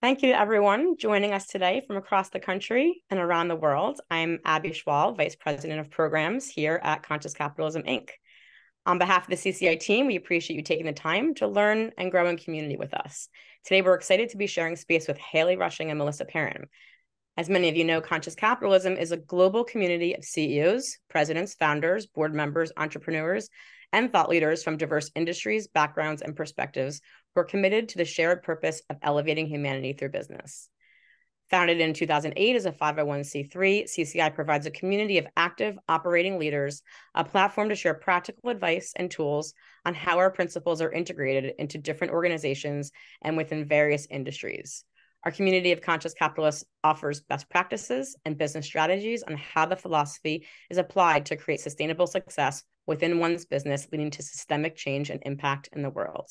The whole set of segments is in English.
Thank you to everyone joining us today from across the country and around the world. I'm Abby Schwal, Vice President of Programs here at Conscious Capitalism, Inc. On behalf of the CCI team, we appreciate you taking the time to learn and grow in community with us. Today, we're excited to be sharing space with Haley Rushing and Melissa Perrin. As many of you know, Conscious Capitalism is a global community of CEOs, presidents, founders, board members, entrepreneurs, and thought leaders from diverse industries, backgrounds, and perspectives who are committed to the shared purpose of elevating humanity through business. Founded in 2008 as a 501c3, CCI provides a community of active operating leaders, a platform to share practical advice and tools on how our principles are integrated into different organizations and within various industries. Our community of conscious capitalists offers best practices and business strategies on how the philosophy is applied to create sustainable success within one's business, leading to systemic change and impact in the world.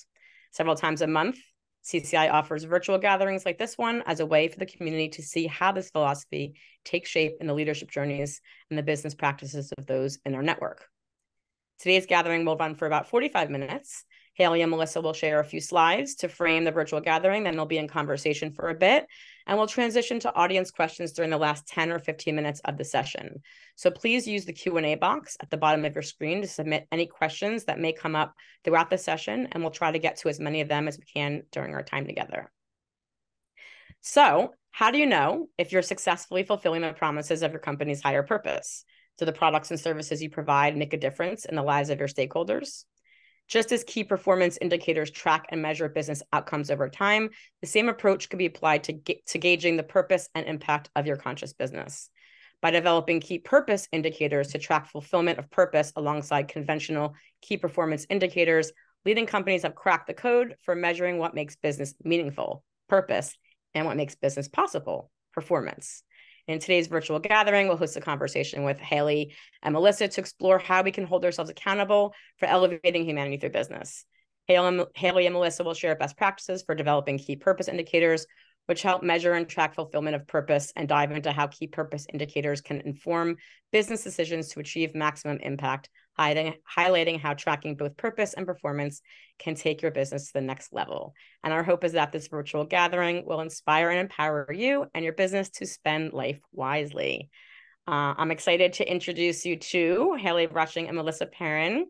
Several times a month, CCI offers virtual gatherings like this one as a way for the community to see how this philosophy takes shape in the leadership journeys and the business practices of those in our network. Today's gathering will run for about 45 minutes. Haley and Melissa will share a few slides to frame the virtual gathering, then they'll be in conversation for a bit, and we'll transition to audience questions during the last 10 or 15 minutes of the session. So please use the Q&A box at the bottom of your screen to submit any questions that may come up throughout the session, and we'll try to get to as many of them as we can during our time together. So, how do you know if you're successfully fulfilling the promises of your company's higher purpose? Do the products and services you provide make a difference in the lives of your stakeholders? Just as key performance indicators track and measure business outcomes over time, the same approach could be applied to gauging the purpose and impact of your conscious business. By developing key purpose indicators to track fulfillment of purpose alongside conventional key performance indicators, leading companies have cracked the code for measuring what makes business meaningful, purpose, and what makes business possible, performance. In today's virtual gathering, we'll host a conversation with Haley and Melissa to explore how we can hold ourselves accountable for elevating humanity through business. Haley and Melissa will share best practices for developing key purpose indicators, which help measure and track fulfillment of purpose, and dive into how key purpose indicators can inform business decisions to achieve maximum impact, highlighting how tracking both purpose and performance can take your business to the next level. And our hope is that this virtual gathering will inspire and empower you and your business to spend life wisely. I'm excited to introduce you to Haley Rushing and Melissa Perrin.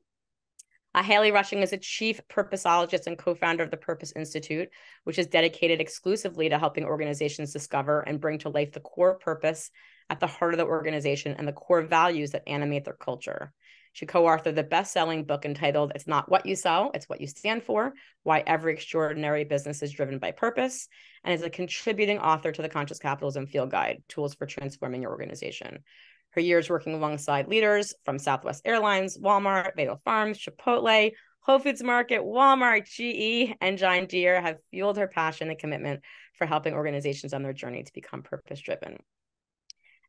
Haley Rushing is a chief purposeologist and co-founder of the Purpose Institute, which is dedicated exclusively to helping organizations discover and bring to life the core purpose at the heart of the organization and the core values that animate their culture. She co-authored the best-selling book entitled "It's Not What You Sell, It's What You Stand For: Why Every Extraordinary Business is Driven by Purpose," and is a contributing author to the Conscious Capitalism Field Guide, Tools for Transforming Your Organization. Her years working alongside leaders from Southwest Airlines, Walmart, Vadal Farms, Chipotle, Whole Foods Market, Walmart, GE, and John Deere have fueled her passion and commitment for helping organizations on their journey to become purpose-driven.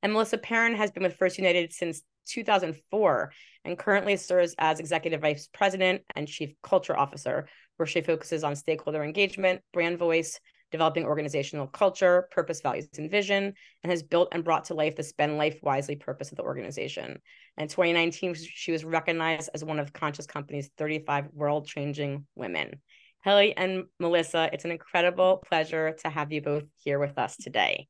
And Melissa Perrin has been with First United since 2004 and currently serves as Executive Vice President and Chief Culture Officer, where she focuses on stakeholder engagement, brand voice, developing organizational culture, purpose, values, and vision, and has built and brought to life the Spend Life Wisely purpose of the organization. In 2019, she was recognized as one of Conscious Company's 35 world-changing women. Haley and Melissa, it's an incredible pleasure to have you both here with us today.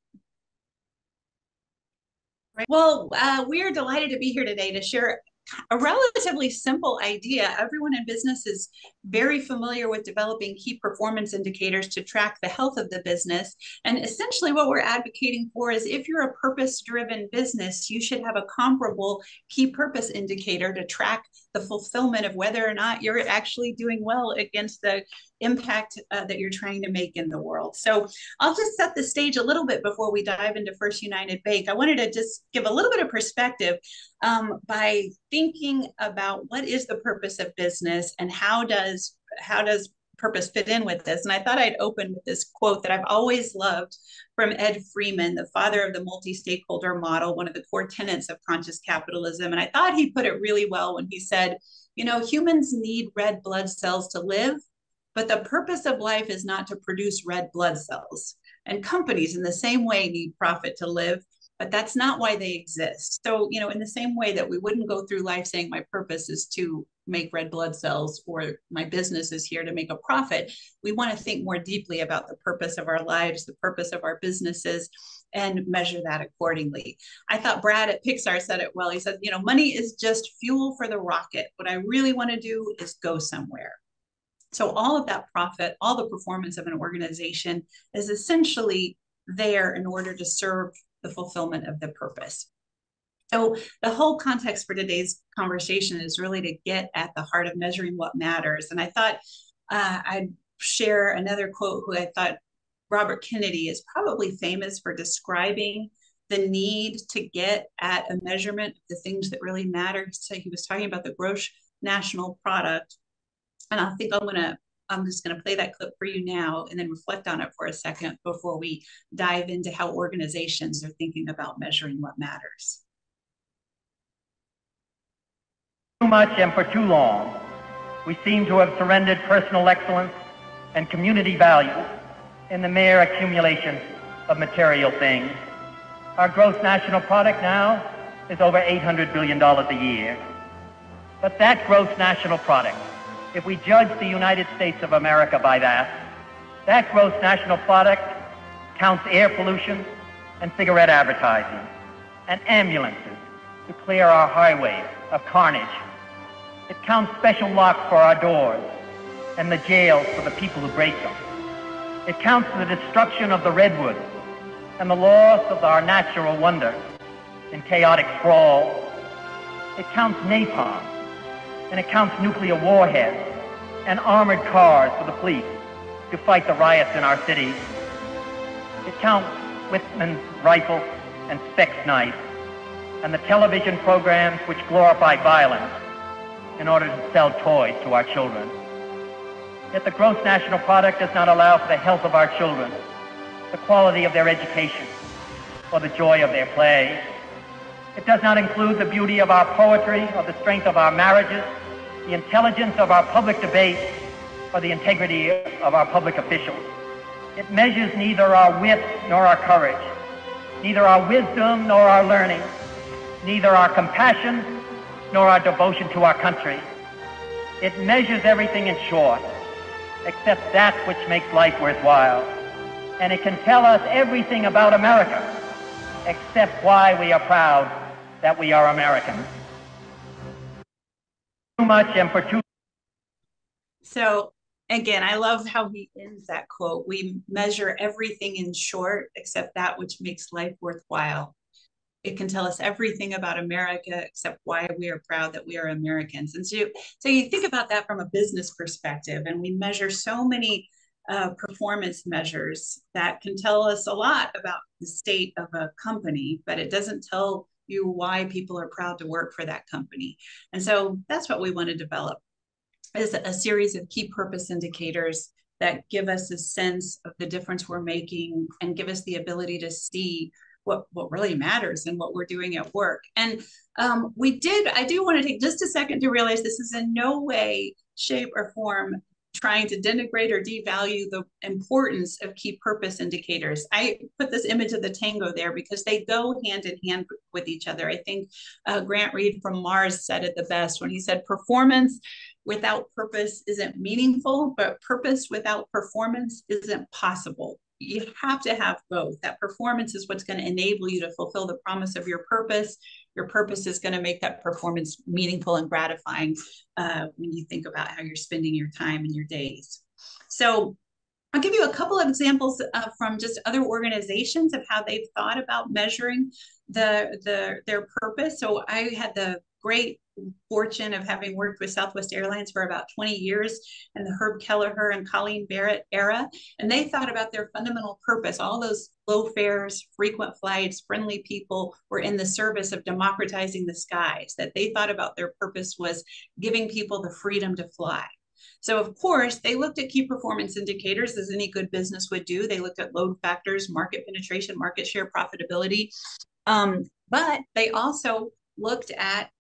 Well, we are delighted to be here today to share a relatively simple idea. Everyone in business is very familiar with developing key performance indicators to track the health of the business. And essentially what we're advocating for is if you're a purpose-driven business, you should have a comparable key purpose indicator to track the fulfillment of whether or not you're actually doing well against the impact that you're trying to make in the world. So I'll just set the stage a little bit before we dive into First United Bank. I wanted to just give a little bit of perspective by thinking about what is the purpose of business and how does purpose fit in with this. And I thought I'd open with this quote that I've always loved from Ed Freeman, the father of the multi-stakeholder model, one of the core tenets of conscious capitalism. And I thought he put it really well when he said, you know, humans need red blood cells to live, but the purpose of life is not to produce red blood cells. And companies in the same way need profit to live, but that's not why they exist. So, in the same way that we wouldn't go through life saying my purpose is to make red blood cells or my business is here to make a profit, we want to think more deeply about the purpose of our lives, the purpose of our businesses, and measure that accordingly. I thought Brad at Pixar said it well. He said, money is just fuel for the rocket. What I really want to do is go somewhere. So all of that profit, all the performance of an organization is essentially there in order to serve the fulfillment of the purpose. So the whole context for today's conversation is really to get at the heart of measuring what matters. And I thought I'd share another quote who I thought Robert Kennedy is probably famous for describing the need to get at a measurement of the things that really matter. So he was talking about the gross national product. And I think I'm just going to play that clip for you now and then reflect on it for a second before we dive into how organizations are thinking about measuring what matters. Too much and for too long, we seem to have surrendered personal excellence and community value in the mere accumulation of material things. Our gross national product now is over $800 billion a year. But that gross national product, if we judge the United States of America by that gross national product counts air pollution and cigarette advertising and ambulances to clear our highways of carnage. It counts special locks for our doors and the jails for the people who break them. It counts the destruction of the redwoods and the loss of our natural wonder in chaotic sprawl. It counts napalm, and it counts nuclear warheads and armored cars for the police to fight the riots in our cities. It counts Whitman's rifle and Speck's knife and the television programs which glorify violence in order to sell toys to our children. Yet the gross national product does not allow for the health of our children, the quality of their education, or the joy of their play. It does not include the beauty of our poetry or the strength of our marriages, the intelligence of our public debate, or the integrity of our public officials. It measures neither our wit nor our courage, neither our wisdom nor our learning, neither our compassion nor our devotion to our country. It measures everything in short, except that which makes life worthwhile. And it can tell us everything about America, except why we are proud that we are Americans. Too much and for too. So again, I love how he ends that quote. We measure everything in short, except that which makes life worthwhile. It can tell us everything about America, except why we are proud that we are Americans. And so you think about that from a business perspective, and we measure so many performance measures that can tell us a lot about the state of a company, but it doesn't tell you why people are proud to work for that company. And so that's what we want to develop, is a series of key purpose indicators that give us a sense of the difference we're making and give us the ability to see what really matters and what we're doing at work. And I do want to take just a second to realize this is in no way, shape, or form trying to denigrate or devalue the importance of key purpose indicators. I put this image of the tango there because they go hand in hand with each other. I think Grant Reed from Mars said it the best when he said, performance without purpose isn't meaningful, but purpose without performance isn't possible. You have to have both. That performance is what's going to enable you to fulfill the promise of your purpose. Your purpose is going to make that performance meaningful and gratifying when you think about how you're spending your time and your days. So I'll give you a couple of examples from just other organizations of how they've thought about measuring their purpose. So I had the great fortune of having worked with Southwest Airlines for about 20 years in the Herb Kelleher and Colleen Barrett era. And they thought about their fundamental purpose. All those low fares, frequent flights, friendly people were in the service of democratizing the skies, that they thought about their purpose was giving people the freedom to fly. So of course, they looked at key performance indicators as any good business would do. They looked at load factors, market penetration, market share, profitability. But they also looked at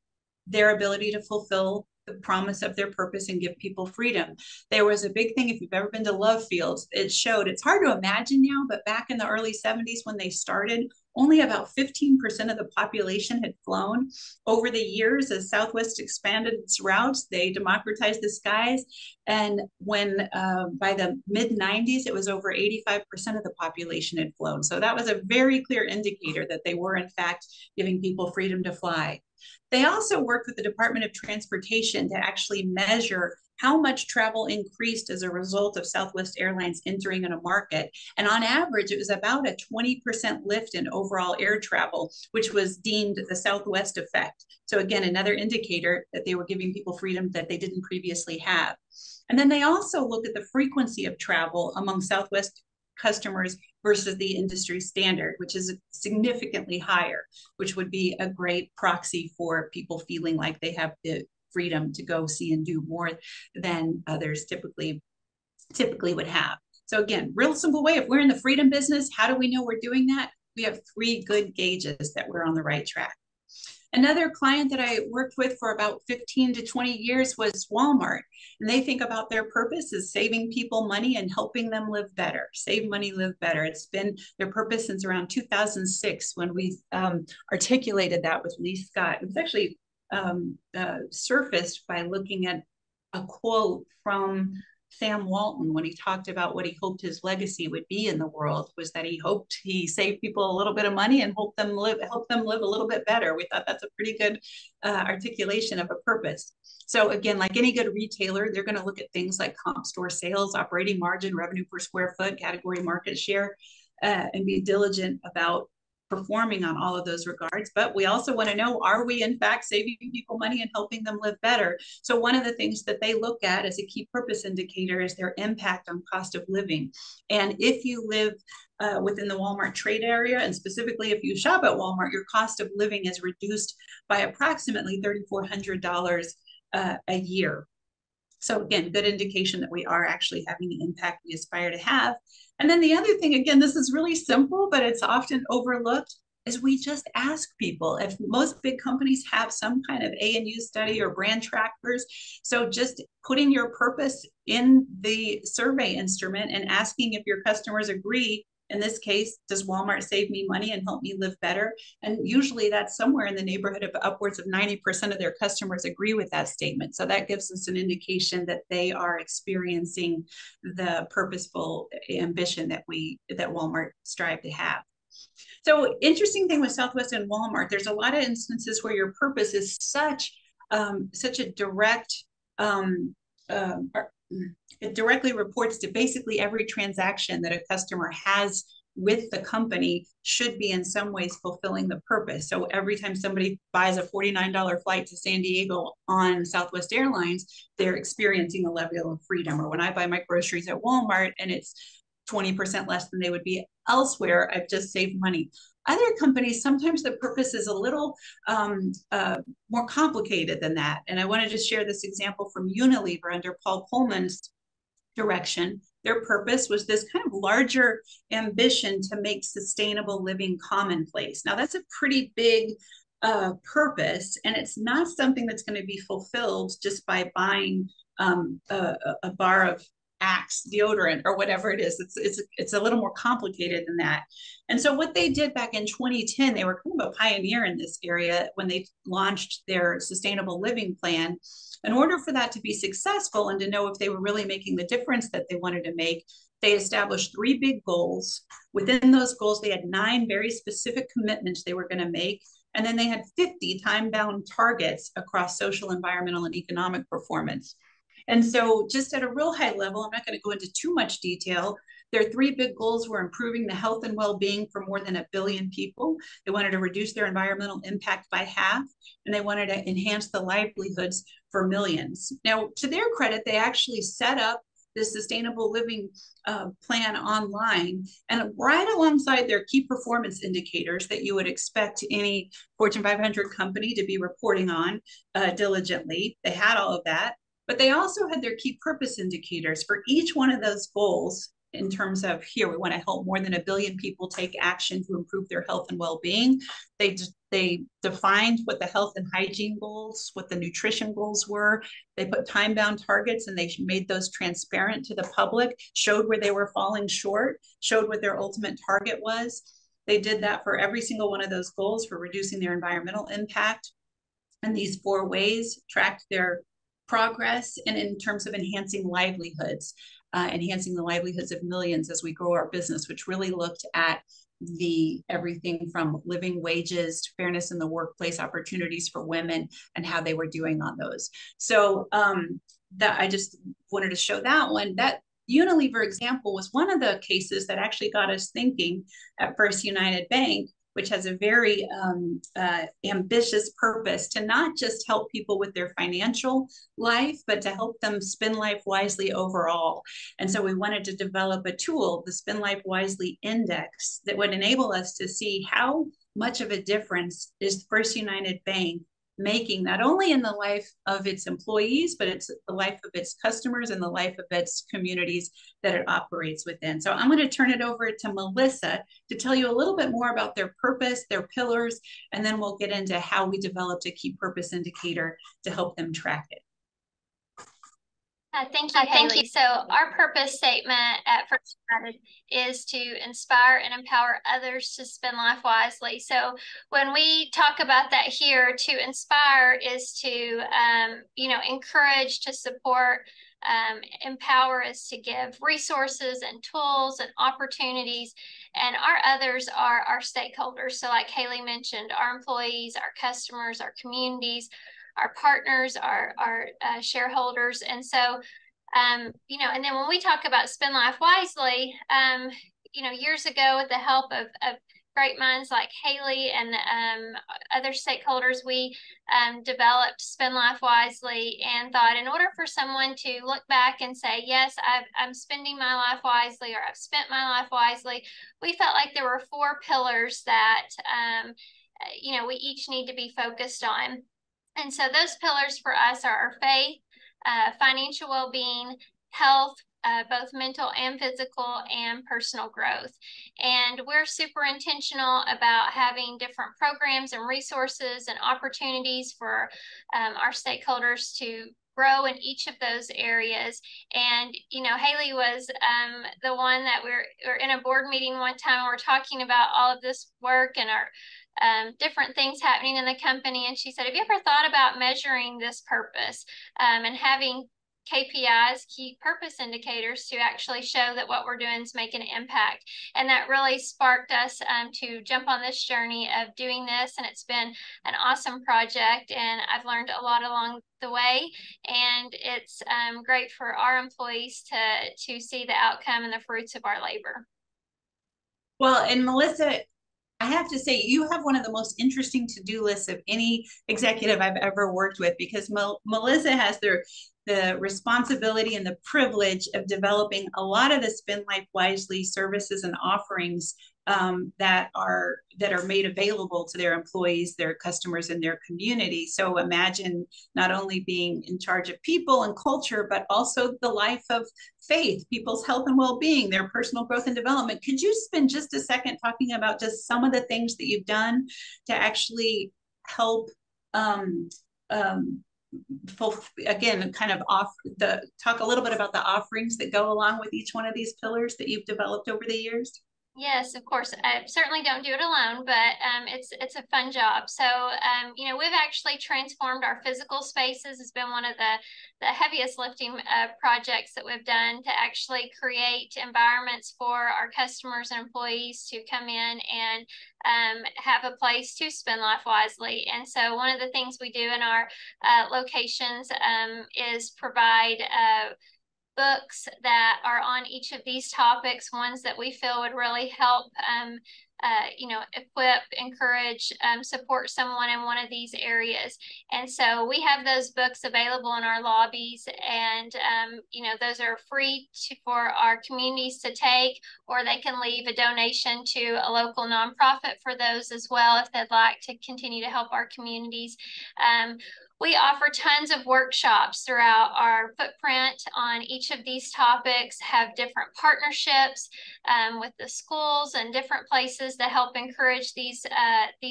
their ability to fulfill the promise of their purpose and give people freedom. There was a big thing, if you've ever been to Love Fields, it showed, it's hard to imagine now, but back in the early 70s when they started, only about 15% of the population had flown. Over the years, as Southwest expanded its routes, they democratized the skies. And when by the mid-90s, it was over 85% of the population had flown. So that was a very clear indicator that they were, in fact, giving people freedom to fly. They also worked with the Department of Transportation to actually measure how much travel increased as a result of Southwest Airlines entering in a market. And on average, it was about a 20% lift in overall air travel, which was deemed the Southwest effect. So again, another indicator that they were giving people freedom that they didn't previously have. And then they also look at the frequency of travel among Southwest customers versus the industry standard, which is significantly higher, which would be a great proxy for people feeling like they have the freedom to go see and do more than others typically would have. So again, real simple way, if we're in the freedom business, how do we know we're doing that? We have 3 good gauges that we're on the right track. Another client that I worked with for about 15 to 20 years was Walmart. And they think about their purpose as saving people money and helping them live better. Save money, live better. It's been their purpose since around 2006 when we articulated that with Lee Scott. It was actually surfaced by looking at a quote from Sam Walton when he talked about what he hoped his legacy would be in the world, was that he hoped he saved people a little bit of money and help them live a little bit better. We thought that's a pretty good articulation of a purpose. So again, like any good retailer, they're going to look at things like comp store sales, operating margin, revenue per square foot, category market share, and be diligent about performing on all of those regards. But we also want to know, are we in fact saving people money and helping them live better? So one of the things that they look at as a key purpose indicator is their impact on cost of living. And if you live within the Walmart trade area, and specifically if you shop at Walmart, your cost of living is reduced by approximately $3,400 a year. So again, good indication that we are actually having the impact we aspire to have. And then the other thing, again, this is really simple, but it's often overlooked, is we just ask people. If most big companies have some kind of A&U study or brand trackers, so just putting your purpose in the survey instrument and asking if your customers agree. In this case, does Walmart save me money and help me live better? And usually that's somewhere in the neighborhood of upwards of 90% of their customers agree with that statement. So that gives us an indication that they are experiencing the purposeful ambition that Walmart strive to have. So interesting thing with Southwest and Walmart, there's a lot of instances where your purpose is such a direct it directly reports to basically every transaction that a customer has with the company should be in some ways fulfilling the purpose. So every time somebody buys a $49 flight to San Diego on Southwest Airlines, they're experiencing a level of freedom. Or when I buy my groceries at Walmart and it's 20% less than they would be elsewhere, I've just saved money. Other companies, sometimes the purpose is a little more complicated than that. And I want to just share this example from Unilever under Paul Pullman's direction. Their purpose was this kind of larger ambition to make sustainable living commonplace. Now, that's a pretty big purpose, and it's not something that's going to be fulfilled just by buying a bar of Axe deodorant or whatever it is. It's a little more complicated than that. And so what they did back in 2010, they were kind of a pioneer in this area when they launched their sustainable living plan. In order for that to be successful and to know if they were really making the difference that they wanted to make, they established 3 big goals. Within those goals, they had 9 very specific commitments they were going to make. And then they had 50 time-bound targets across social, environmental, and economic performance. And so just at a real high level, I'm not going to go into too much detail. Their 3 big goals were improving the health and well-being for more than 1 billion people. They wanted to reduce their environmental impact by half, and they wanted to enhance the livelihoods for millions. Now, to their credit, they actually set up this sustainable living plan online, and right alongside their key performance indicators that you would expect any Fortune 500 company to be reporting on diligently. They had all of that. But they also had their key purpose indicators for each one of those goals in terms of, here, we want to help more than 1 billion people take action to improve their health and well-being. They defined what the health and hygiene goals, what the nutrition goals were. They put time-bound targets and they made those transparent to the public, showed where they were falling short, showed what their ultimate target was. They did that for every single one of those goals for reducing their environmental impact. And these 4 ways tracked their progress, and in terms of enhancing livelihoods, enhancing the livelihoods of millions as we grow our business, which really looked at everything from living wages to fairness in the workplace, opportunities for women, and how they were doing on those. So that I just wanted to show that one. That Unilever example was one of the cases that actually got us thinking at First United Bank, which has a very ambitious purpose to not just help people with their financial life, but to help them spend life wisely overall. And so we wanted to develop a tool, the Spend Life Wisely Index, that would enable us to see how much of a difference is First United Bank making, not only in the life of its employees, but it's the life of its customers and the life of its communities that it operates within. So I'm going to turn it over to Melissa to tell you a little bit more about their purpose, their pillars, and then we'll get into how we developed a key purpose indicator to help them track it. Thank you, Haley. So our purpose statement at First United is to inspire and empower others to spend life wisely. So when we talk about that here, to inspire is to, encourage, to support, empower is to give resources and tools and opportunities. And our others are our stakeholders. So like Haley mentioned, our employees, our customers, our communities, our partners, our shareholders. And so, and then when we talk about Spend Life Wisely, years ago with the help of great minds like Haley and other stakeholders, we developed Spend Life Wisely and thought in order for someone to look back and say, yes, I'm spending my life wisely, or I've spent my life wisely, we felt like there were 4 pillars that, we each need to be focused on. And so those pillars for us are our faith, financial well-being, health, both mental and physical, and personal growth. And we're super intentional about having different programs and resources and opportunities for our stakeholders to grow in each of those areas. And, Haley was the one that we're in a board meeting one time, and we're talking about all of this work and our different things happening in the company. And she said, have you ever thought about measuring this purpose and having KPIs, key purpose indicators, to actually show that what we're doing is making an impact? And that really sparked us to jump on this journey of doing this. And it's been an awesome project, and I've learned a lot along the way. And it's great for our employees to see the outcome and the fruits of our labor. Well, and Melissa, I have to say, you have one of the most interesting to-do lists of any executive I've ever worked with, because Melissa has the responsibility and the privilege of developing a lot of the Spend Life Wisely services and offerings that are made available to their employees, their customers, and their community. So imagine not only being in charge of people and culture, but also the life of faith, people's health and well-being, their personal growth and development. Could you spend just a second talking about just some of the things that you've done to actually help again, kind of talk a little bit about the offerings that go along with each one of these pillars that you've developed over the years? Yes, of course. I certainly don't do it alone, but it's a fun job. So, we've actually transformed our physical spaces. It's been one of the heaviest lifting projects that we've done, to actually create environments for our customers and employees to come in and have a place to spend life wisely. And so one of the things we do in our locations is provide books that are on each of these topics, ones that we feel would really help, equip, encourage, support someone in one of these areas. And so we have those books available in our lobbies, and, those are free for our communities to take, or they can leave a donation to a local nonprofit for those as well, if they'd like to continue to help our communities. We offer tons of workshops throughout our footprint on each of these topics, have different partnerships with the schools and different places that help encourage these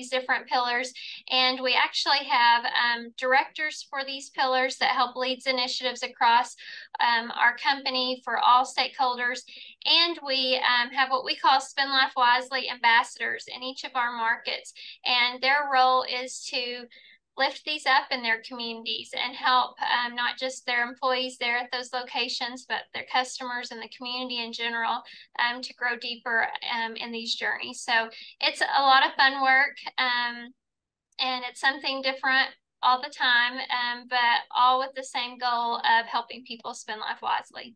different pillars. And we actually have directors for these pillars that help lead initiatives across our company for all stakeholders. And we have what we call Spend Life Wisely ambassadors in each of our markets. And their role is to lift these up in their communities and help not just their employees there at those locations, but their customers and the community in general to grow deeper in these journeys. So it's a lot of fun work and it's something different all the time, but all with the same goal of helping people spend life wisely.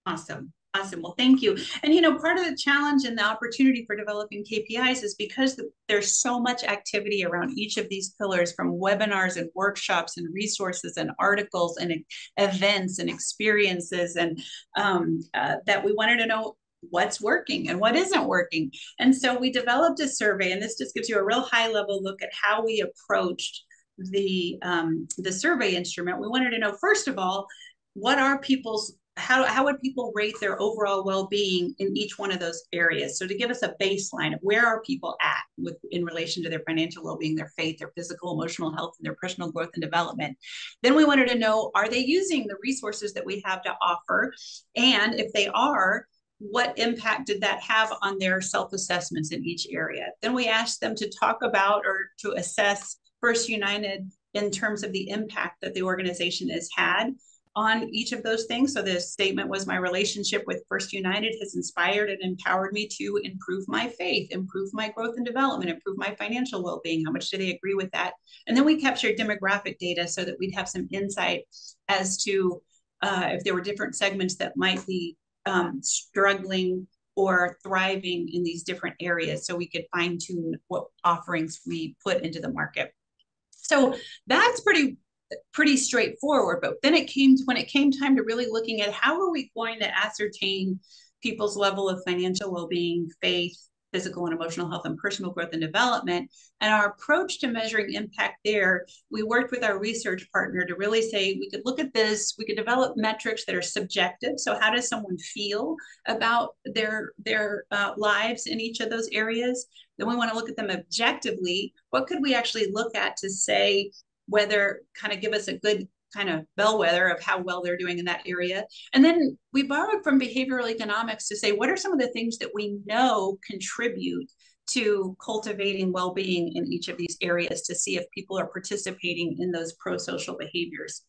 Awesome. Awesome. Well, thank you. And, you know, part of the challenge and the opportunity for developing KPIs is because there's so much activity around each of these pillars, from webinars and workshops and resources and articles and events and experiences, and that we wanted to know what's working and what isn't working. And so we developed a survey, and this just gives you a real high level look at how we approached the survey instrument. We wanted to know, first of all, what are people's how would people rate their overall well-being in each one of those areas? So to give us a baseline of where are people at in relation to their financial well-being, their faith, their physical, emotional health, and their personal growth and development. Then we wanted to know, are they using the resources that we have to offer? And if they are, what impact did that have on their self-assessments in each area? Then we asked them to talk about or to assess First United in terms of the impact that the organization has had on each of those things. So the statement was, my relationship with First United has inspired and empowered me to improve my faith, improve my growth and development, improve my financial well-being. How much do they agree with that? And then we captured demographic data so that we'd have some insight as to if there were different segments that might be struggling or thriving in these different areas, so we could fine tune what offerings we put into the market. So that's pretty straightforward. But then when it came time to really looking at how are we going to ascertain people's level of financial well-being, faith, physical and emotional health, and personal growth and development, and our approach to measuring impact there, we worked with our research partner to really say, we could look at this, we could develop metrics that are subjective. So how does someone feel about their lives in each of those areas? Then we want to look at them objectively. What could we actually look at to say whether, kind of give us a good kind of bellwether of how well they're doing in that area? And then we borrowed from behavioral economics to say, what are some of the things that we know contribute to cultivating well-being in each of these areas, to see if people are participating in those pro-social behaviors.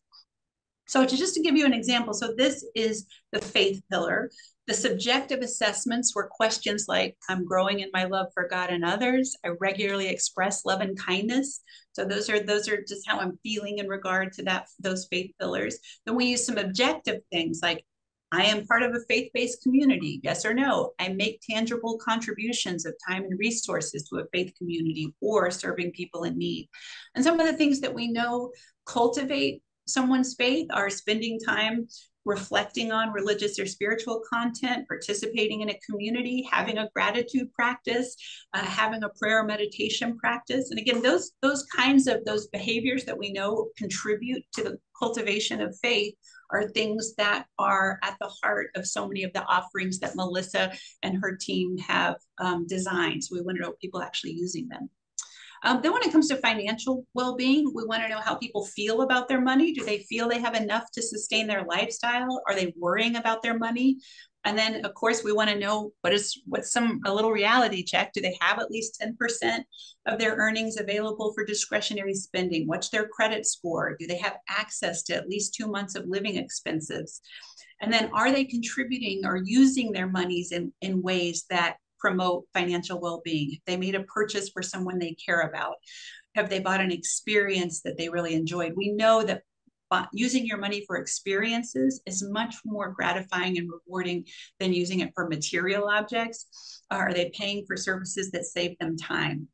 So just to give you an example, so this is the faith pillar. The subjective assessments were questions like, I'm growing in my love for God and others. I regularly express love and kindness. So those are just how I'm feeling in regard to those faith pillars. Then we use some objective things like, I am part of a faith-based community, yes or no. I make tangible contributions of time and resources to a faith community or serving people in need. And some of the things that we know cultivate someone's faith are spending time reflecting on religious or spiritual content, participating in a community, having a gratitude practice, having a prayer meditation practice. And again, those kinds of those behaviors that we know contribute to the cultivation of faith are things that are at the heart of so many of the offerings that Melissa and her team have designed. So we want to know people actually using them. Then when it comes to financial well-being, we want to know how people feel about their money. Do they feel they have enough to sustain their lifestyle? Are they worrying about their money? And then, of course, we want to know what's a little reality check. Do they have at least 10% of their earnings available for discretionary spending? What's their credit score? Do they have access to at least 2 months of living expenses? And then, are they contributing or using their monies in ways that promote financial well-being? If they made a purchase for someone they care about, have they bought an experience that they really enjoyed? We know that using your money for experiences is much more gratifying and rewarding than using it for material objects. Are they paying for services that save them time?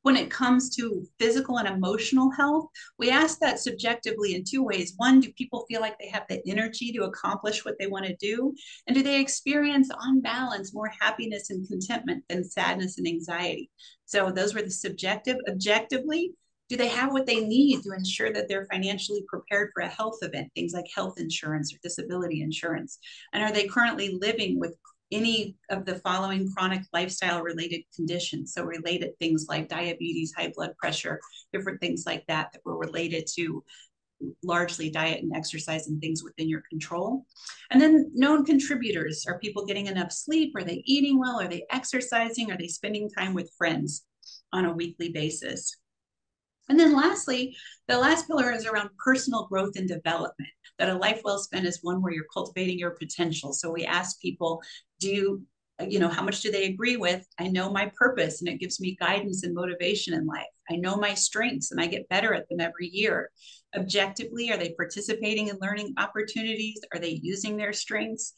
When it comes to physical and emotional health, we ask that subjectively in two ways. One, do people feel like they have the energy to accomplish what they want to do? And do they experience, on balance, more happiness and contentment than sadness and anxiety? So those were the subjective. Objectively, Do they have what they need to ensure that they're financially prepared for a health event, things like health insurance or disability insurance? And are they currently living with any of the following chronic lifestyle related conditions? So related things like diabetes, high blood pressure, different things like that that were related to largely diet and exercise and things within your control. And then known contributors. Are people getting enough sleep? Are they eating well? Are they exercising? Are they spending time with friends on a weekly basis? And then lastly, the last pillar is around personal growth and development, that a life well spent is one where you're cultivating your potential. So we ask people, how much do they agree with? I know my purpose and it gives me guidance and motivation in life. I know my strengths and I get better at them every year. Objectively, are they participating in learning opportunities? Are they using their strengths?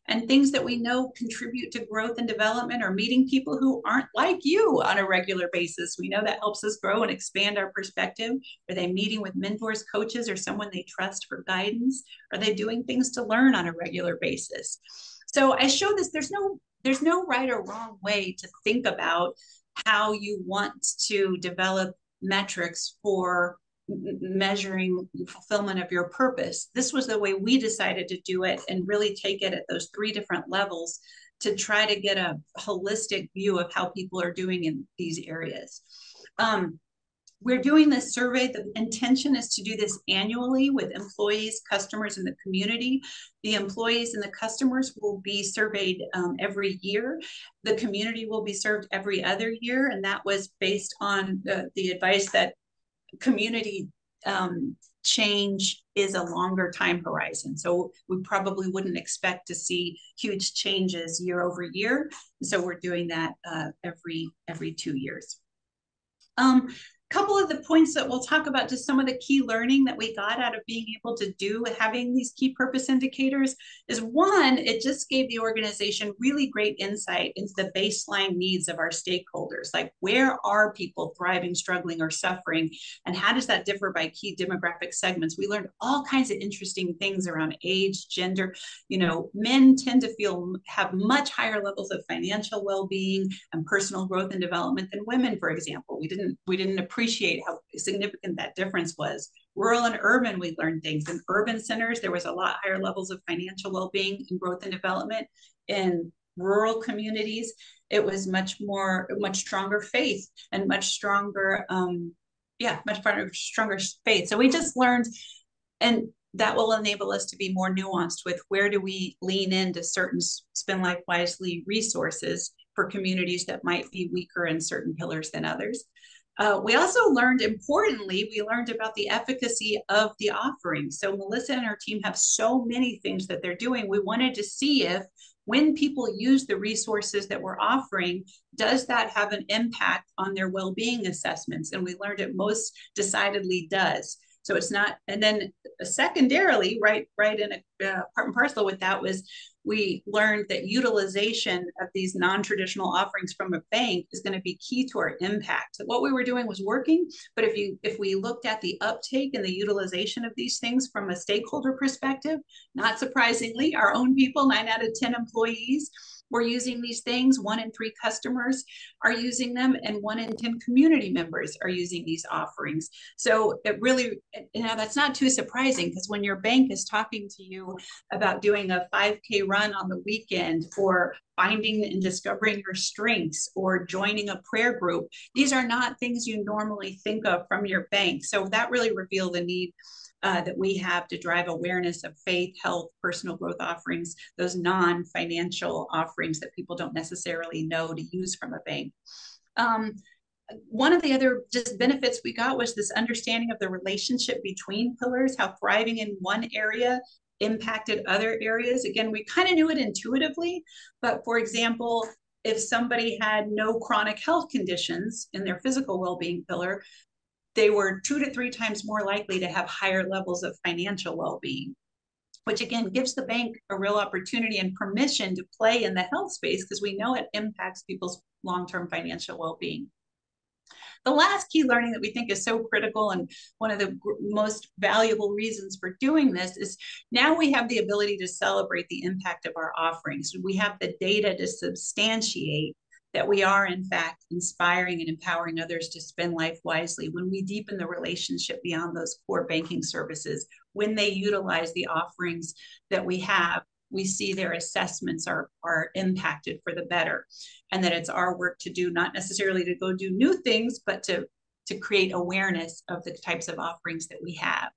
And things that we know contribute to growth and development are meeting people who aren't like you on a regular basis. We know that helps us grow and expand our perspective. Are they meeting with mentors, coaches, or someone they trust for guidance? Are they doing things to learn on a regular basis? So I show this, there's no right or wrong way to think about how you want to develop metrics for measuring fulfillment of your purpose. This was the way we decided to do it and really take it at those 3 different levels to try to get a holistic view of how people are doing in these areas. We're doing this survey. The intention is to do this annually with employees, customers, and the community. The employees and the customers will be surveyed every year. The community will be served every other year, and that was based on the advice that community change is a longer time horizon. So we probably wouldn't expect to see huge changes year over year. So we're doing that every 2 years. Couple of the points that we'll talk about, just some of the key learning that we got out of being able to do having these key purpose indicators is, one, it just gave the organization really great insight into the baseline needs of our stakeholders. Like, where are people thriving, struggling, or suffering? And how does that differ by key demographic segments? We learned all kinds of interesting things around age, gender. Men tend to have much higher levels of financial well-being and personal growth and development than women, for example. We didn't appreciate how significant that difference was. Rural and urban, we learned things. In urban centers, there was a lot higher levels of financial well-being and growth and development. In rural communities, it was much stronger faith and much stronger faith. So we just learned, and that will enable us to be more nuanced with where do we lean into certain Spend Life Wisely resources for communities that might be weaker in certain pillars than others. We also learned, importantly, about the efficacy of the offering. So Melissa and her team have so many things that they're doing. We wanted to see if, when people use the resources that we're offering, does that have an impact on their well-being assessments? And we learned it most decidedly does. So it's not, and then secondarily, right in a part and parcel with that was, we learned that utilization of these non-traditional offerings from a bank is going to be key to our impact. So what we were doing was working, but if we looked at the uptake and the utilization of these things from a stakeholder perspective, not surprisingly, our own people, 9 out of 10 employees, we're using these things. 1 in 3 customers are using them, and 1 in 10 community members are using these offerings. So it really, that's not too surprising, because when your bank is talking to you about doing a 5K run on the weekend, or finding and discovering your strengths, or joining a prayer group, these are not things you normally think of from your bank. So that really revealed the need that we have to drive awareness of faith, health, personal growth offerings, those non-financial offerings that people don't necessarily know to use from a bank. One of the other just benefits we got was this understanding of the relationship between pillars, how thriving in one area impacted other areas. Again, we kind of knew it intuitively, but for example, if somebody had no chronic health conditions in their physical well-being pillar, they were 2 to 3 times more likely to have higher levels of financial well-being, which again gives the bank a real opportunity and permission to play in the health space, because we know it impacts people's long-term financial well-being. The last key learning that we think is so critical, and one of the most valuable reasons for doing this, is now we have the ability to celebrate the impact of our offerings. We have the data to substantiate that we are, in fact, inspiring and empowering others to spend life wisely when we deepen the relationship beyond those core banking services, when they utilize the offerings that we have, we see their assessments are impacted for the better, and that it's our work to do, not necessarily to go do new things, but to create awareness of the types of offerings that we have.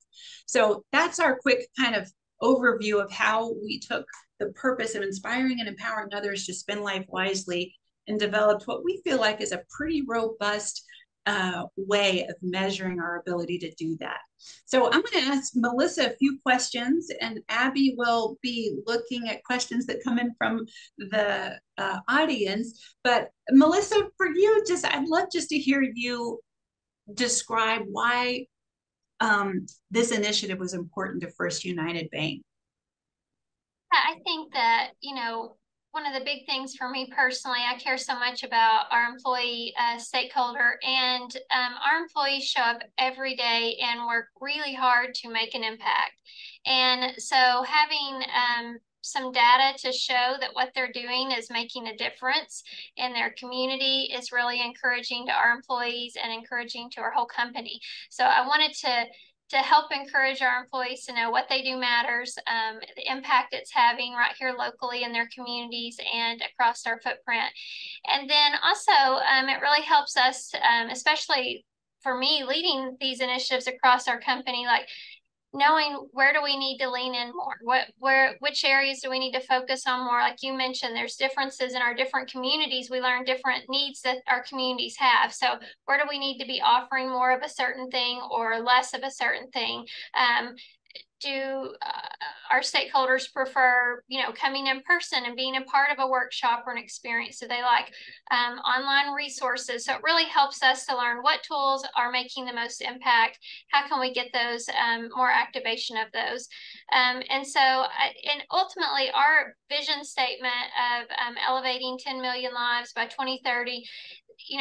So that's our quick kind of overview of how we took the purpose of inspiring and empowering others to spend life wisely and developed what we feel like is a pretty robust way of measuring our ability to do that. So I'm going to ask Melissa a few questions, and Abby will be looking at questions that come in from the audience. But Melissa, for you, I'd love just to hear you describe why this initiative was important to First United Bank. I think that, one of the big things for me personally, I care so much about our employee stakeholder, and our employees show up every day and work really hard to make an impact. And so having some data to show that what they're doing is making a difference in their community is really encouraging to our employees and encouraging to our whole company. So I wanted to help encourage our employees to know what they do matters, the impact it's having right here locally in their communities and across our footprint. And then also, it really helps us, especially for me, leading these initiatives across our company, like knowing where do we need to lean in more, which areas do we need to focus on more. Like you mentioned, there's differences in our different communities. We learn different needs that our communities have. So where do we need to be offering more of a certain thing or less of a certain thing? Do our stakeholders prefer, coming in person and being a part of a workshop or an experience? Do they like online resources? So it really helps us to learn what tools are making the most impact. How can we get those more activation of those? And ultimately, our vision statement of elevating 10 million lives by 2030,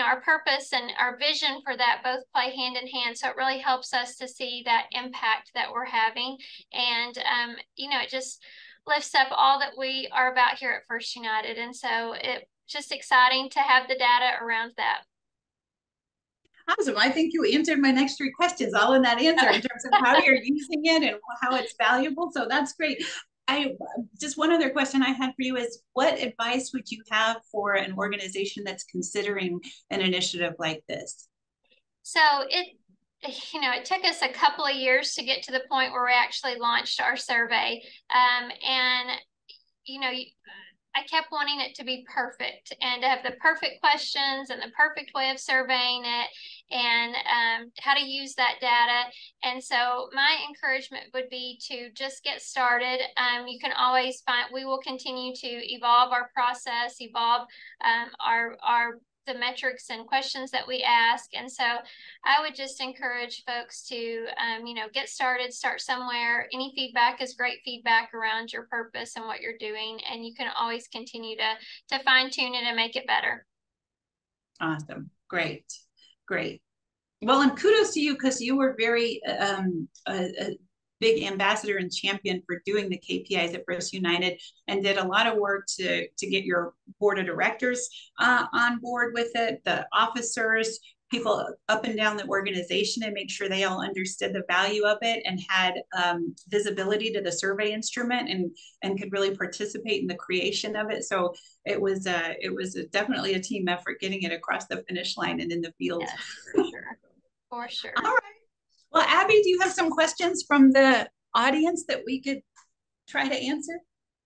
our purpose and our vision for that both play hand in hand. So it really helps us to see that impact that we're having. And, it just lifts up all that we are about here at First United. And so it's just exciting to have the data around that. Awesome. I think you answered my next three questions all in that answer in terms of how you're using it and how it's valuable. So that's great. Just one other question I had for you is, what advice would you have for an organization that's considering an initiative like this? So it took us a couple of years to get to the point where we actually launched our survey. I kept wanting it to be perfect and to have the perfect questions and the perfect way of surveying it and how to use that data. And so my encouragement would be to just get started. You can always we will continue to evolve our process, evolve the metrics and questions that we ask. And so I would just encourage folks to, get started, start somewhere. Any feedback is great feedback around your purpose and what you're doing. And you can always continue to fine tune it and make it better. Awesome. Great. Well, and kudos to you, because you were very a big ambassador and champion for doing the KPIs at First United, and did a lot of work to get your board of directors on board with it, the officers, people up and down the organization, and make sure they all understood the value of it and had visibility to the survey instrument and could really participate in the creation of it. So it was definitely a team effort getting it across the finish line and in the field. Yes, for sure. For sure. All right. Well, Abby, do you have some questions from the audience that we could try to answer?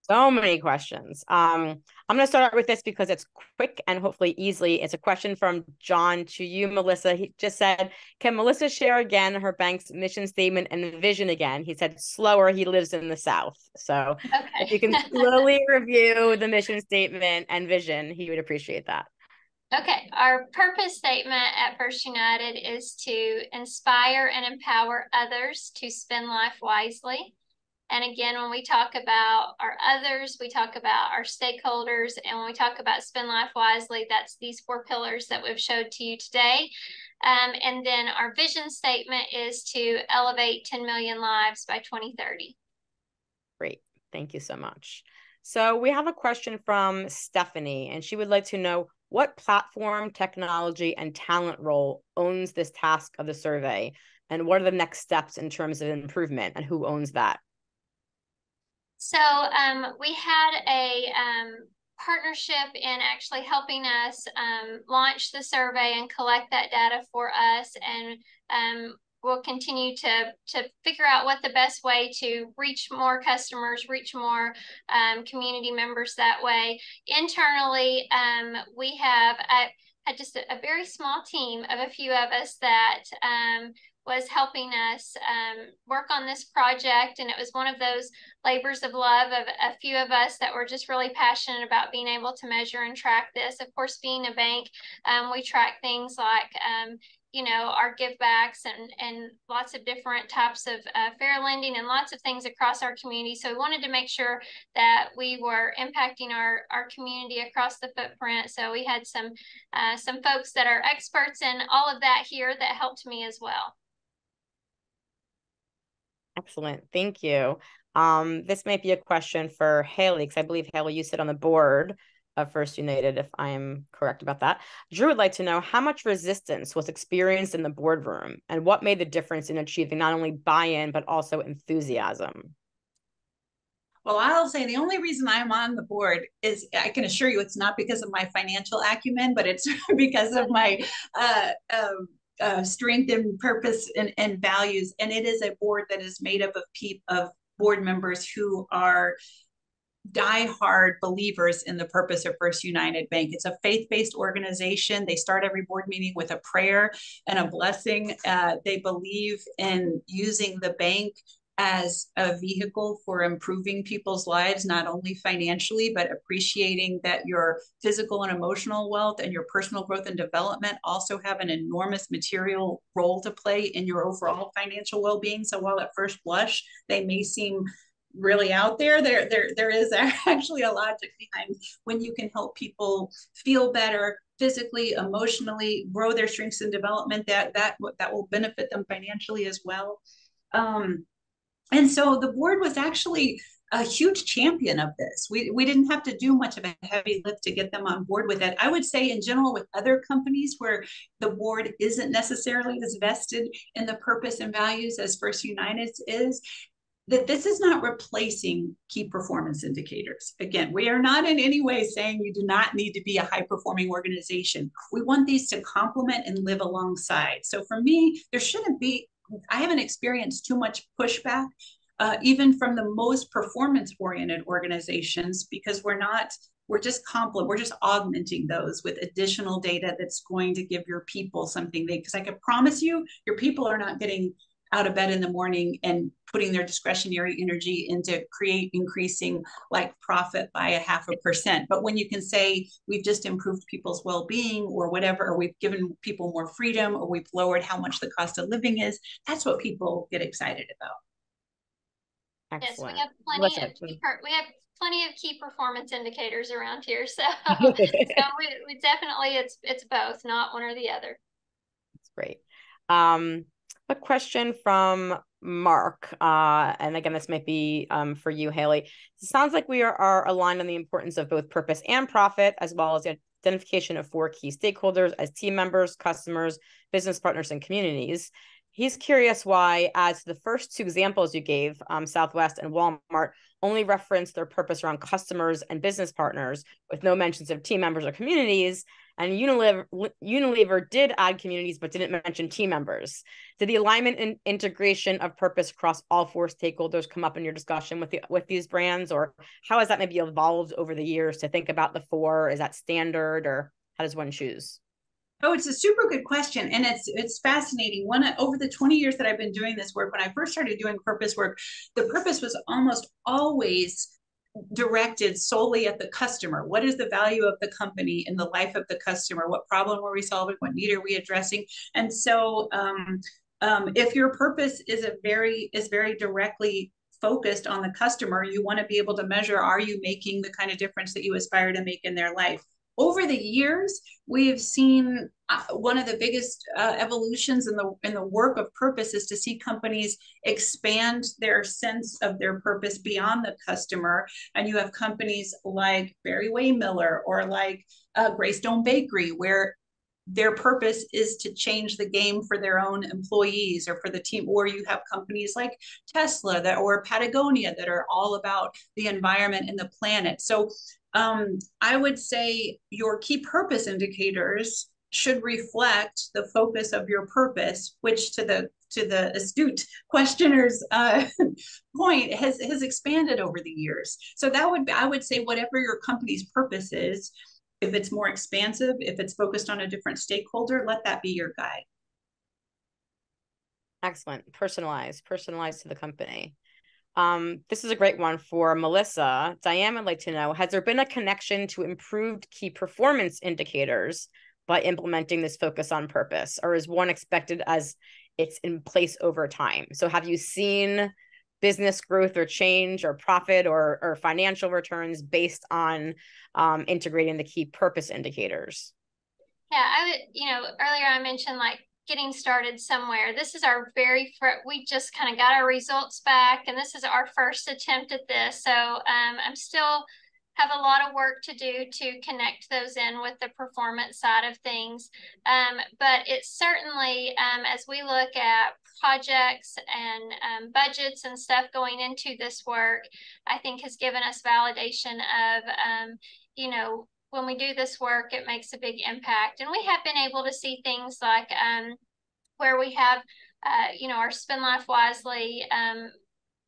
So many questions. I'm going to start out with this because it's quick and hopefully easily. It's a question from John to you, Melissa. He just said, can Melissa share again her bank's mission statement and vision again? He said slower, he lives in the South. So if you can slowly review the mission statement and vision, he would appreciate that. Okay, our purpose statement at First United is to inspire and empower others to spend life wisely. And again, when we talk about our others, we talk about our stakeholders. And when we talk about spend life wisely, that's these 4 pillars that we've showed to you today. And then our vision statement is to elevate 10 million lives by 2030. Great. Thank you so much. So we have a question from Stephanie, and she would like to know, What platform, technology, and talent role owns this task of the survey? And what are the next steps in terms of improvement, and who owns that? So we had a partnership in actually helping us launch the survey and collect that data for us. And we'll continue to figure out what the best way to reach more customers, reach more community members that way. Internally, we have had just a very small team of a few of us that was helping us work on this project. And it was one of those labors of love of a few of us that were just really passionate about being able to measure and track this. Of course, being a bank, we track things like our give backs and lots of different types of fair lending and lots of things across our community. So we wanted to make sure that we were impacting our community across the footprint. So we had some folks that are experts in all of that here that helped me as well. Excellent. Thank you. This might be a question for Haley, because I believe, Haley, you sit on the board of First United, if I'm correct about that. Drew would like to know how much resistance was experienced in the boardroom and what made the difference in achieving not only buy-in, but also enthusiasm. Well, I'll say the only reason I'm on the board is, I can assure you, it's not because of my financial acumen, but it's because of my strength and purpose and values. And it is a board that is made up of board members who are diehard believers in the purpose of First United Bank. It's a faith-based organization. They start every board meeting with a prayer and a blessing. They believe in using the bank as a vehicle for improving people's lives, not only financially, but appreciating that your physical and emotional wealth and your personal growth and development also have an enormous material role to play in your overall financial well-being. So while at first blush, they may seem really out there, there is actually a logic behind when you can help people feel better physically, emotionally, grow their strengths and development, that will benefit them financially as well. And so the board was actually a huge champion of this. We didn't have to do much of a heavy lift to get them on board with it. I would say in general with other companies where the board isn't necessarily as vested in the purpose and values as First United's is, that this is not replacing key performance indicators. Again, we are not in any way saying you do not need to be a high-performing organization. We want these to complement and live alongside. So for me, there shouldn't be, I haven't experienced too much pushback, even from the most performance-oriented organizations, because we're just augmenting those with additional data that's going to give your people something because I can promise you, your people are not getting out of bed in the morning and putting their discretionary energy into increasing like profit by 0.5%. But when you can say we've just improved people's well-being or whatever, or we've given people more freedom, or we've lowered how much the cost of living is, that's what people get excited about. Excellent. Yes, we have plenty of key performance indicators around here. So, we definitely, it's both, not one or the other. That's great. A question from Mark, and again, this might be for you, Haley. It sounds like we are aligned on the importance of both purpose and profit, as well as the identification of 4 key stakeholders as team members, customers, business partners, and communities. He's curious why, as the first 2 examples you gave, Southwest and Walmart, only reference their purpose around customers and business partners with no mentions of team members or communities. And Unilever did add communities, but didn't mention team members. Did the alignment and integration of purpose across all 4 stakeholders come up in your discussion with these brands, or how has that maybe evolved over the years to think about the 4? Is that standard, or how does one choose? Oh, it's a super good question. And it's fascinating. Over the 20 years that I've been doing this work, when I first started doing purpose work, the purpose was almost always directed solely at the customer. What is the value of the company in the life of the customer? What problem are we solving? What need are we addressing? And so if your purpose is very directly focused on the customer, you want to be able to measure, are you making the kind of difference that you aspire to make in their life? Over the years, we've seen one of the biggest evolutions in the work of purpose is to see companies expand their sense of their purpose beyond the customer. And you have companies like Barry Way Miller or like Greystone Bakery, where their purpose is to change the game for their own employees or for the team. Or you have companies like Tesla or Patagonia that are all about the environment and the planet. So I would say your key purpose indicators should reflect the focus of your purpose, which to the astute questioner's point has expanded over the years. So I would say whatever your company's purpose is, if it's more expansive, if it's focused on a different stakeholder, let that be your guide. Excellent. Personalized to the company. This is a great one for Melissa. Diane would like to know, has there been a connection to improved key performance indicators by implementing this focus on purpose, or is one expected as it's in place over time? So have you seen business growth or change or profit or financial returns based on integrating the key purpose indicators? Yeah, earlier I mentioned like getting started somewhere. This is our we just kind of got our results back, and this is our first attempt at this. So I'm still have a lot of work to do to connect those in with the performance side of things. But it's certainly, as we look at projects and budgets and stuff going into this work, I think has given us validation of, when we do this work, it makes a big impact. And we have been able to see things like where we have, our Spend Life Wisely,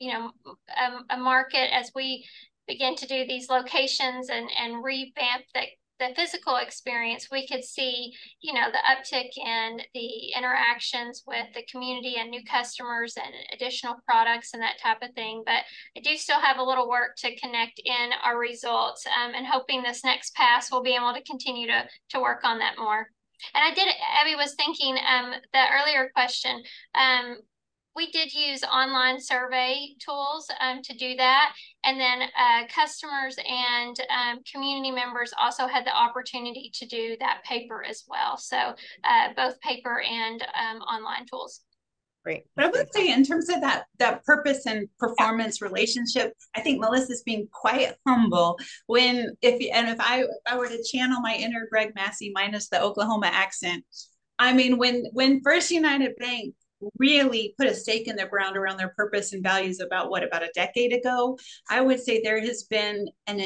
a market as we begin to do these locations and revamp the physical experience, we could see, the uptick in the interactions with the community and new customers and additional products and that type of thing. But I do still have a little work to connect in our results, and hoping this next pass we'll be able to continue to work on that more. And Abby was thinking, the earlier question, we did use online survey tools to do that. And then customers and community members also had the opportunity to do that paper as well. So both paper and online tools. Great. But I would say in terms of that purpose and performance relationship, I think Melissa's being quite humble if I were to channel my inner Greg Massey minus the Oklahoma accent. I mean, when First United Bank really put a stake in the ground around their purpose and values about a decade ago, I would say there has been an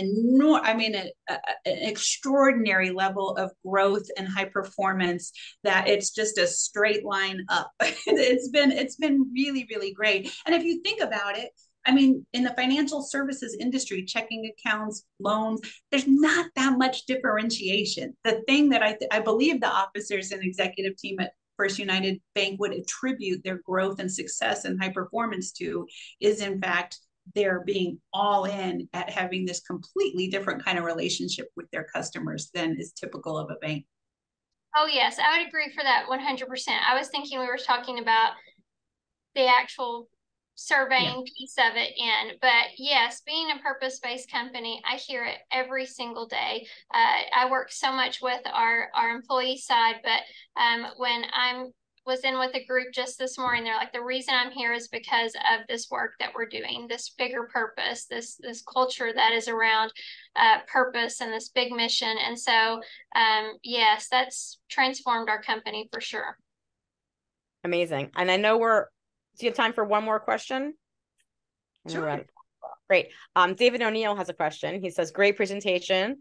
extraordinary level of growth and high performance that it's just a straight line up. It's been really, really great. And if you think about it, I mean, in the financial services industry, checking accounts, loans, there's not that much differentiation. The thing that I believe the officers and executive team at First United Bank would attribute their growth and success and high performance to is, in fact, they're being all in at having this completely different kind of relationship with their customers than is typical of a bank. Oh, yes, I would agree for that 100%. I was thinking we were talking about the actual surveying piece of it but yes, being a purpose-based company, I hear it every single day. I work so much with our employee side, but when I was in with a group just this morning, they're like, the reason I'm here is because of this work that we're doing, this bigger purpose, this culture that is around purpose and this big mission. And so yes, that's transformed our company for sure. Amazing. And I know do you have time for one more question? Sure. Great. David O'Neill has a question. He says, great presentation.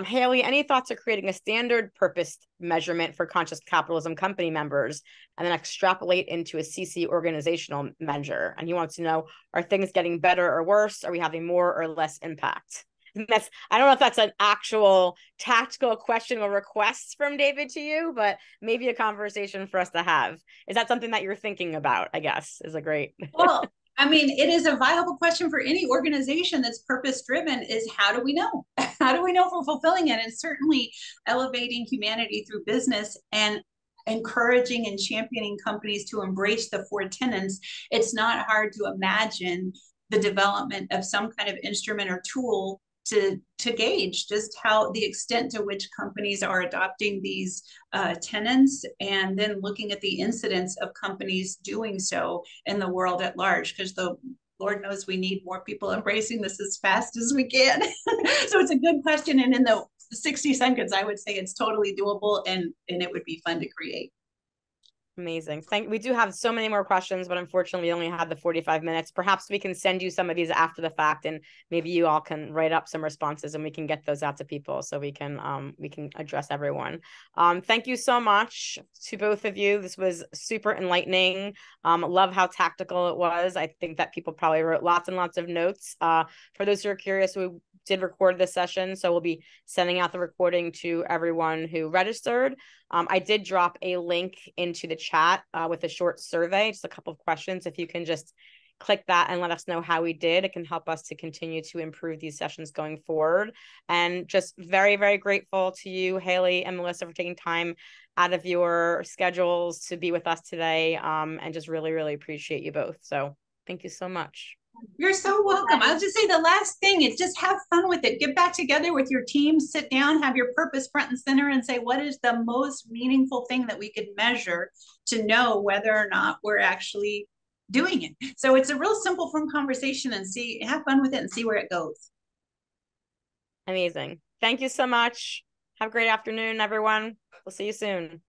Haley, any thoughts of creating a standard purpose measurement for conscious capitalism company members and then extrapolate into a CC organizational measure? And he wants to know, are things getting better or worse? Are we having more or less impact? I don't know if that's an actual tactical question or request from David to you, but maybe a conversation for us to have. Is that something that you're thinking about, I guess, is a great... Well, I mean, it is a viable question for any organization that's purpose-driven is how do we know? How do we know if we're fulfilling it? And certainly elevating humanity through business and encouraging and championing companies to embrace the 4 tenets, it's not hard to imagine the development of some kind of instrument or tool to gauge just how the extent to which companies are adopting these tenets, and then looking at the incidence of companies doing so in the world at large, because the Lord knows we need more people embracing this as fast as we can. So it's a good question, and in the 60 seconds, I would say it's totally doable, and it would be fun to create. Amazing. We do have so many more questions, but unfortunately we only had the 45 minutes. Perhaps we can send you some of these after the fact, and maybe you all can write up some responses and we can get those out to people so we can address everyone. Thank you so much to both of you. This was super enlightening. Love how tactical it was. I think that people probably wrote lots and lots of notes. For those who are curious, we did record this session, so we'll be sending out the recording to everyone who registered. I did drop a link into the chat with a short survey, just a couple of questions. If you can just click that and let us know how we did, it can help us to continue to improve these sessions going forward. And just very, very grateful to you, Haley and Melissa, for taking time out of your schedules to be with us today, and just really, really appreciate you both. So thank you so much. You're so welcome. I'll just say the last thing is just have fun with it. Get back together with your team, sit down, have your purpose front and center, and say, what is the most meaningful thing that we could measure to know whether or not we're actually doing it? So it's a real simple, fun conversation, and have fun with it and see where it goes. Amazing. Thank you so much. Have a great afternoon, everyone. We'll see you soon.